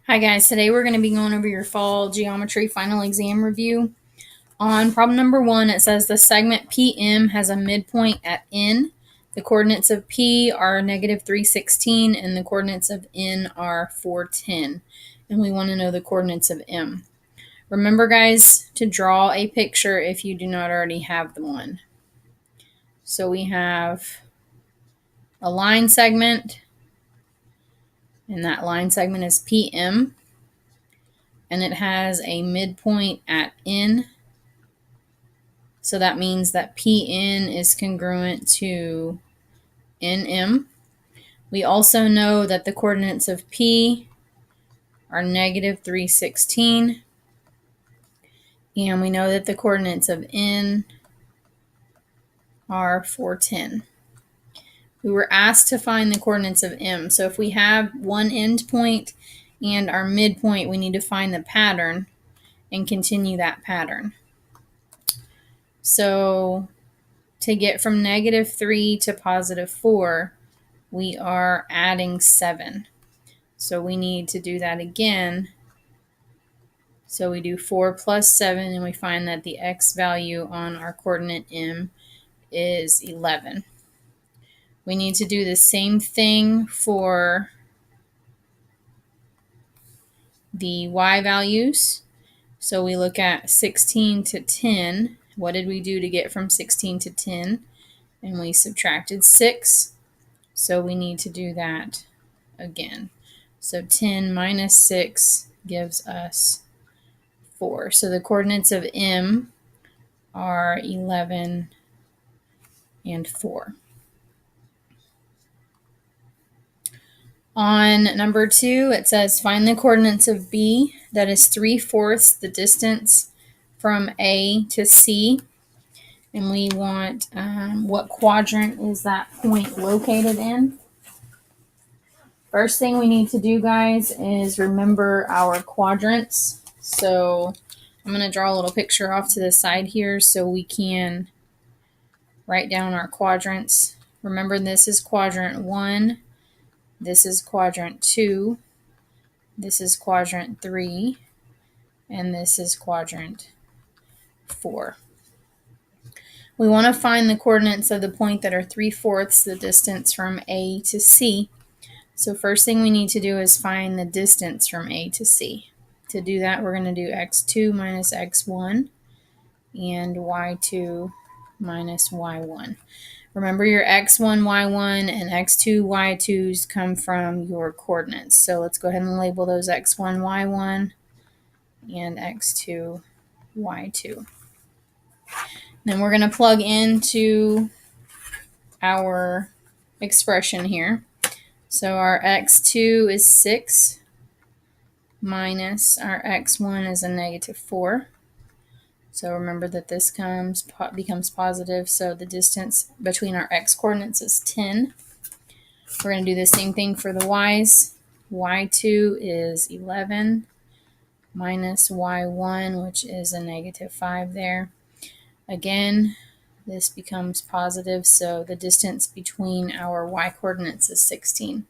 Hi guys, today we're going to be going over your fall geometry final exam review. On problem number 1, it says the segment PM has a midpoint at N. The coordinates of P are negative 316 and the coordinates of N are 410. And we want to know the coordinates of M. Remember guys to draw a picture if you do not already have the one. So we have a line segment, and that line segment is PM. And it has a midpoint at N. So that means that PN is congruent to NM. We also know that the coordinates of P are negative 316. And we know that the coordinates of N are 410. We were asked to find the coordinates of M. So if we have one end point and our midpoint, we need to find the pattern and continue that pattern. So to get from negative 3 to positive 4, we are adding 7. So we need to do that again. So we do 4 plus 7, and we find that the x value on our coordinate M is 11. We need to do the same thing for the y values. So we look at 16 to 10. What did we do to get from 16 to 10? And we subtracted 6. So we need to do that again. So 10 minus 6 gives us 4. So the coordinates of M are 11 and 4. On number 2, it says find the coordinates of B. That is 3/4 the distance from A to C. And we want what quadrant is that point located in. First thing we need to do, guys, is remember our quadrants. So I'm going to draw a little picture off to the side here so we can write down our quadrants. Remember, this is quadrant 1, this is quadrant 2, this is quadrant 3, and this is quadrant 4. We want to find the coordinates of the point that are 3/4 the distance from A to C. So first thing we need to do is find the distance from A to C. To do that, we're going to do x2 minus x1 and y2 minus y1. Remember, your x1, y1, and x2, y2s come from your coordinates. So let's go ahead and label those x1, y1 and x2, y2. Then we're going to plug into our expression here. So our x2 is 6 minus our x1 is a negative 4. So remember that this becomes positive, so the distance between our x coordinates is 10. We're going to do the same thing for the y's. y2 is 11 minus y1, which is a negative 5 there. Again, this becomes positive, so the distance between our y coordinates is 16.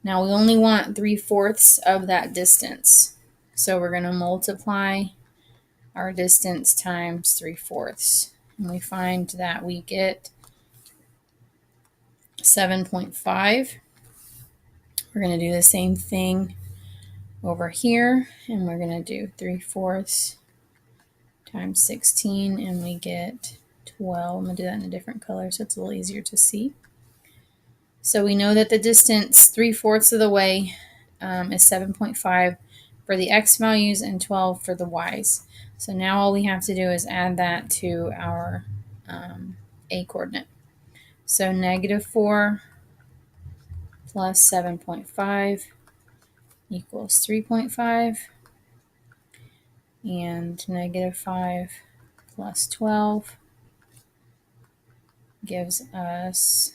Now we only want 3/4 of that distance, so we're going to multiply our distance times 3/4, and we find that we get 7.5. We're going to do the same thing over here, and we're going to do 3/4 times 16, and we get 12. I'm going to do that in a different color so it's a little easier to see. So we know that the distance 3/4 of the way is 7.5 for the x values and 12 for the y's. So now all we have to do is add that to our a coordinate. So negative 4 plus 7.5 equals 3.5, and negative 5 plus 12 gives us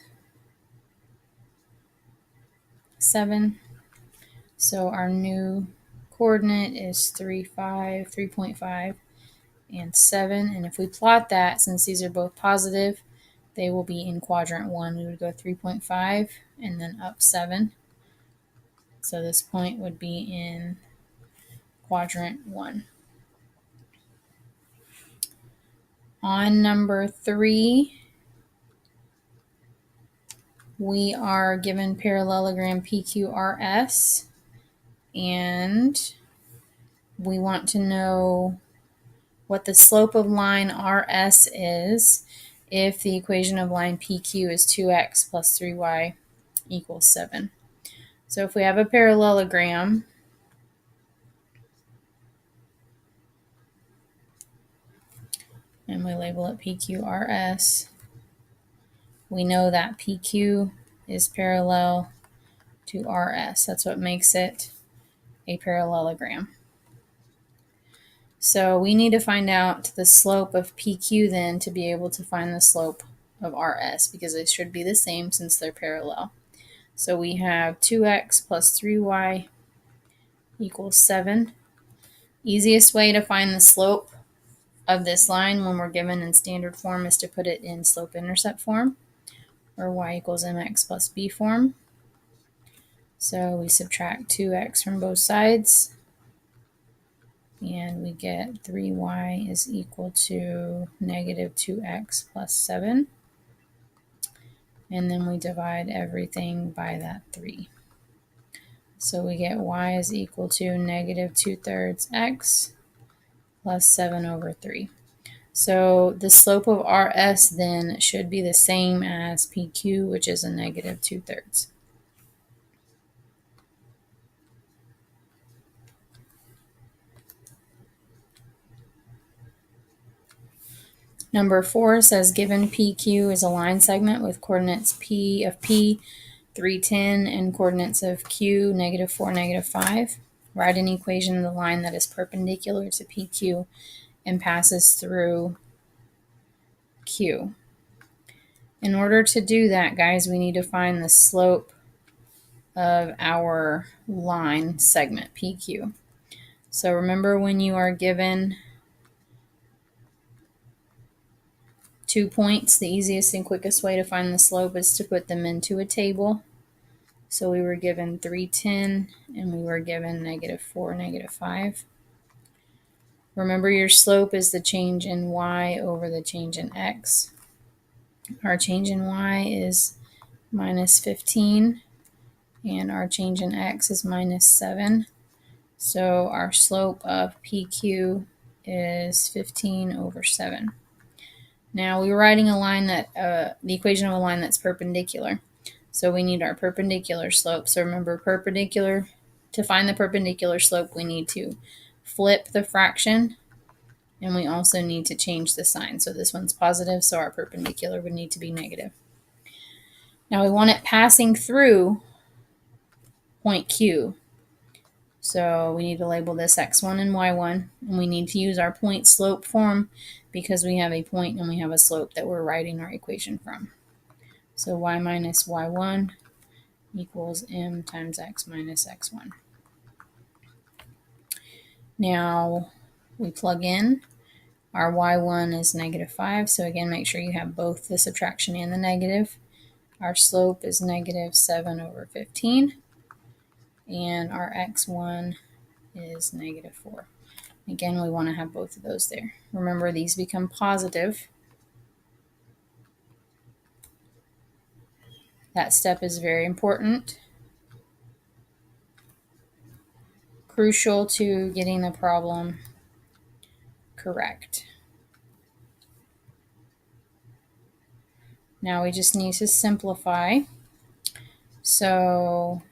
7. So our new coordinate is 3.5, and 7. And if we plot that, since these are both positive, they will be in quadrant 1. We would go 3.5 and then up 7. So this point would be in quadrant 1. On number 3, we are given parallelogram PQRS, and we want to know what the slope of line RS is if the equation of line PQ is 2x plus 3y equals 7. So if we have a parallelogram, and we label it PQRS, we know that PQ is parallel to RS. That's what makes it a parallelogram. So we need to find out the slope of PQ then to be able to find the slope of RS, because they should be the same since they're parallel. So we have 2x plus 3y equals 7. Easiest way to find the slope of this line when we're given in standard form is to put it in slope-intercept form, or y equals mx plus b form. So we subtract 2x from both sides, and we get 3y is equal to negative 2x plus 7. And then we divide everything by that 3. So we get y is equal to negative 2/3 x plus 7 over 3. So the slope of RS then should be the same as PQ, which is a negative 2/3. Number 4 says given PQ is a line segment with coordinates P of P 310 and coordinates of Q -4, -5. Write an equation of the line that is perpendicular to PQ and passes through Q. In order to do that, guys, we need to find the slope of our line segment PQ. So remember, when you are given 2 points, the easiest and quickest way to find the slope is to put them into a table. So we were given 310 and we were given -4, -5. Remember, your slope is the change in y over the change in x. Our change in y is -15 and our change in x is -7. So our slope of PQ is 15 over 7. Now we're writing a line that, the equation of a line that's perpendicular. So we need our perpendicular slope. So remember, perpendicular, to find the perpendicular slope, we need to flip the fraction, and we also need to change the sign. So this one's positive, so our perpendicular would need to be negative. Now we want it passing through point Q. So we need to label this x1 and y1, and we need to use our point slope form because we have a point and we have a slope that we're writing our equation from. So y minus y1 equals m times x minus x1. Now we plug in. Our y1 is -5, so again, make sure you have both the subtraction and the negative. Our slope is -7 over 15, and our x1 is -4. Again, we want to have both of those there. Remember, these become positive. That step is very important. Crucial to getting the problem correct. Now we just need to simplify. So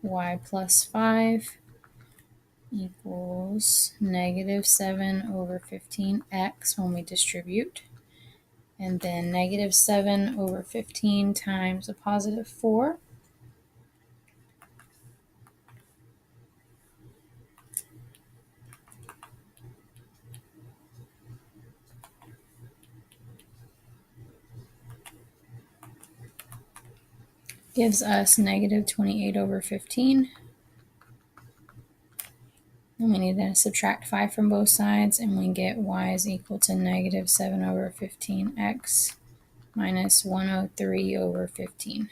y plus 5 equals -7 over 15x when we distribute. And then -7 over 15 times a positive 4. Gives us -28 over 15. And we need to subtract 5 from both sides, and we get y is equal to -7 over 15x minus 103 over 15.